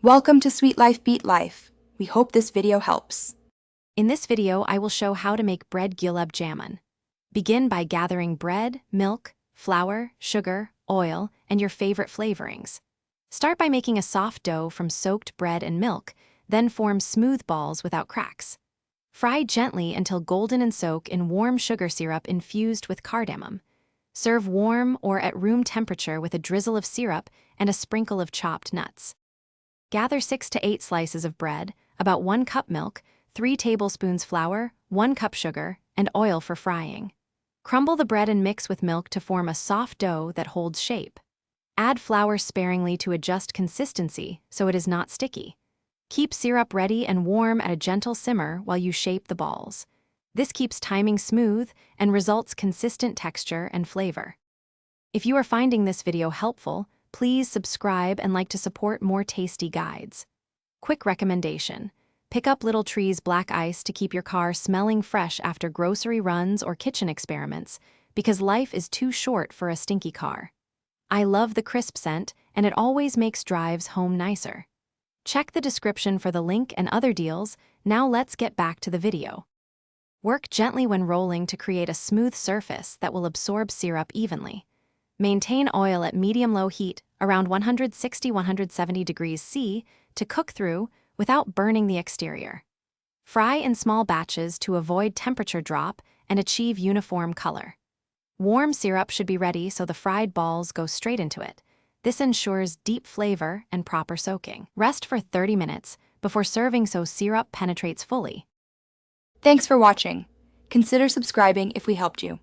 Welcome to Sweet Life Beat Life. We hope this video helps. In this video, I will show how to make bread Gulab Jamun. Begin by gathering bread, milk, flour, sugar, oil, and your favorite flavorings. Start by making a soft dough from soaked bread and milk, then form smooth balls without cracks. Fry gently until golden and soak in warm sugar syrup infused with cardamom. Serve warm or at room temperature with a drizzle of syrup and a sprinkle of chopped nuts. Gather 6 to 8 slices of bread, about 1 cup milk, 3 tablespoons flour, 1 cup sugar, and oil for frying. Crumble the bread and mix with milk to form a soft dough that holds shape. Add flour sparingly to adjust consistency so it is not sticky. Keep syrup ready and warm at a gentle simmer while you shape the balls. This keeps timing smooth and results consistent texture and flavor. If you are finding this video helpful, please subscribe and like to support more tasty guides. Quick recommendation: pick up Little Tree's black ice to keep your car smelling fresh after grocery runs or kitchen experiments, because life is too short for a stinky car. I love the crisp scent, and it always makes drives home nicer. Check the description for the link and other deals. Now let's get back to the video. Work gently when rolling to create a smooth surface that will absorb syrup evenly. Maintain oil at medium-low heat, around 160–170 degrees C, to cook through without burning the exterior. Fry in small batches to avoid temperature drop and achieve uniform color. Warm syrup should be ready so the fried balls go straight into it. This ensures deep flavor and proper soaking. Rest for 30 minutes before serving so syrup penetrates fully. Thanks for watching. Consider subscribing if we helped you.